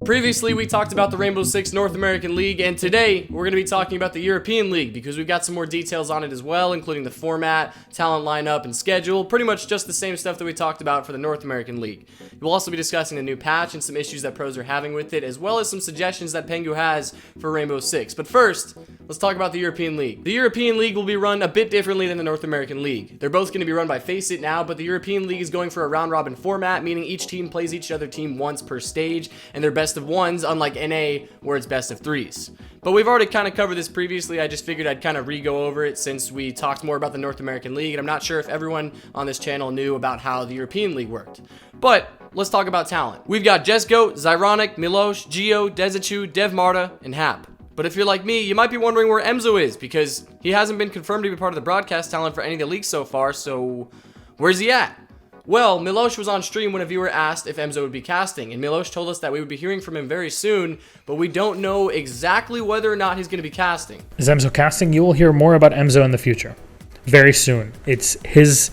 Previously, we talked about the Rainbow Six North American League, and today we're going to be talking about the European League because we've got some more details on it as well, including the format, talent lineup, and schedule. Pretty much just the same stuff that we talked about for the North American League. We'll also be discussing the new patch and some issues that pros are having with it, as well as some suggestions that Pengu has for Rainbow Six. But first, let's talk about the European League. The European League will be run a bit differently than the North American League. They're both going to be run by Face It now, but the European League is going for a round-robin format, meaning each team plays each other team once per stage, and they're best of ones, unlike NA, where it's best of threes. But we've already kind of covered this previously. I just figured I'd kind of re-go over it since we talked more about the North American League, and I'm not sure if everyone on this channel knew about how the European League worked. But let's talk about talent. We've got Jesgo, Zyronic, Melosh, Gio, Dezichu, Dev Marta, and Hap. But if you're like me, you might be wondering where Emzo is, because he hasn't been confirmed to be part of the broadcast talent for any of the leagues so far, so where's he at? Well, Melosh was on stream when a viewer asked if Emzo would be casting, and Melosh told us that we would be hearing from him very soon, but we don't know exactly whether or not he's going to be casting. Is Emzo casting? You will hear more about Emzo in the future, very soon. It's his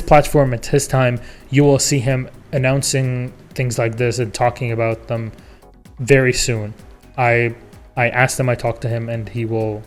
platform, it's his time. You will see him announcing things like this and talking about them very soon. I asked him, I talked to him, and he will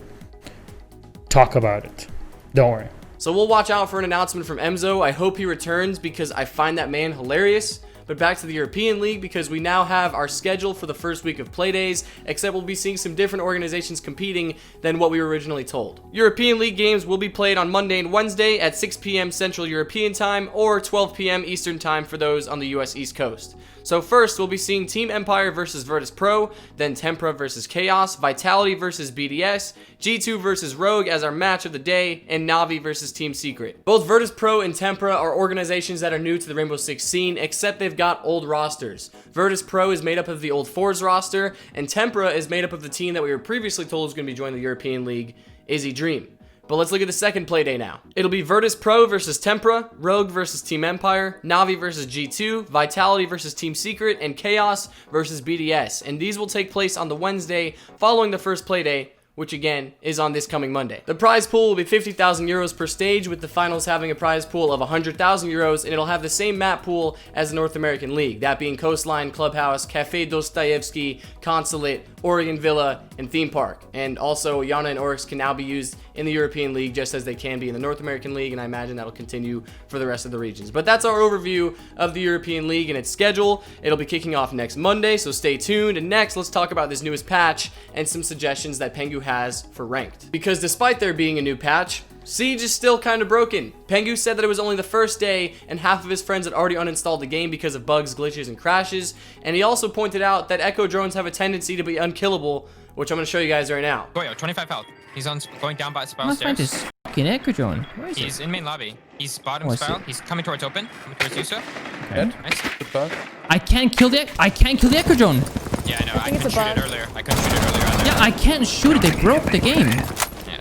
talk about it. Don't worry. So we'll watch out for an announcement from Emzo. I hope he returns because I find that man hilarious. But back to the European League, because we now have our schedule for the first week of playdays, except we'll be seeing some different organizations competing than what we were originally told. European League games will be played on Monday and Wednesday at 6 p.m. Central European Time or 12 p.m. Eastern Time for those on the US East Coast. So first, we'll be seeing Team Empire versus Virtus Pro, then Tempra versus Chaos, Vitality versus BDS, G2 versus Rogue as our match of the day, and Navi versus Team Secret. Both Virtus Pro and Tempra are organizations that are new to the Rainbow Six scene, except they've got old rosters. Virtus Pro is made up of the old Fours roster, and Tempra is made up of the team that we were previously told was going to be joining the European League, Izzy Dream. But let's look at the second playday now. It'll be Virtus Pro versus Tempra, Rogue versus Team Empire, Navi versus G2, Vitality versus Team Secret, and Chaos versus BDS. And these will take place on the Wednesday following the first playday, which again is on this coming Monday. The prize pool will be 50,000 euros per stage, with the finals having a prize pool of 100,000 euros, and it'll have the same map pool as the North American League, that being Coastline, Clubhouse, Cafe Dostoevsky, Consulate, Oregon Villa, and Theme Park. And also, Yana and Oryx can now be used in the European League just as they can be in the North American League, and I imagine that'll continue for the rest of the regions. But that's our overview of the European League and its schedule. It'll be kicking off next Monday, so stay tuned. And next, let's talk about this newest patch and some suggestions that Pengu has for ranked. Because despite there being a new patch, Siege is still kind of broken. Pengu said that it was only the first day and half of his friends had already uninstalled the game because of bugs, glitches, and crashes. And he also pointed out that Echo drones have a tendency to be unkillable, which I'm going to show you guys right now. Goyo, 25 health. He's on going down by spiral Must find stairs. this fucking Echo drone. Where is He's it? in main lobby. He's bottom Oh, I spiral. see. He's coming towards open. Coming towards Yusa. Okay. Nice. I can't kill the Echo drone. Yeah, I know. I couldn't shoot it earlier. I couldn't shoot it earlier either. Yeah, I can't shoot it. They broke the game. Yeah.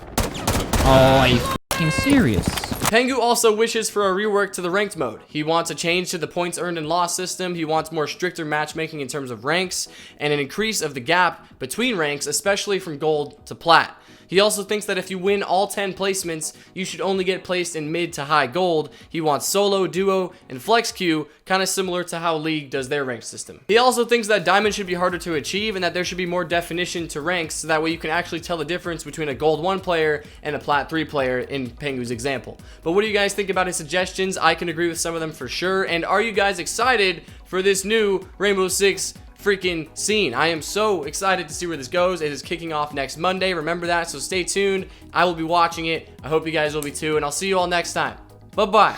Oh, are you fucking serious? Pengu also wishes for a rework to the ranked mode. He wants a change to the points earned and lost system. He wants more stricter matchmaking in terms of ranks and an increase of the gap between ranks, especially from gold to plat. He also thinks that if you win all 10 placements, you should only get placed in mid to high gold. He wants solo, duo, and flex queue, kind of similar to how League does their rank system. He also thinks that diamond should be harder to achieve and that there should be more definition to ranks so that way you can actually tell the difference between a gold 1 player and a plat 3 player in Pengu's example. But what do you guys think about his suggestions? I can agree with some of them for sure. And are you guys excited for this new Rainbow Six freaking scene? I am so excited to see where this goes. It is kicking off next Monday. Remember that, so stay tuned. I will be watching it. I hope you guys will be too, and I'll see you all next time. Bye-bye.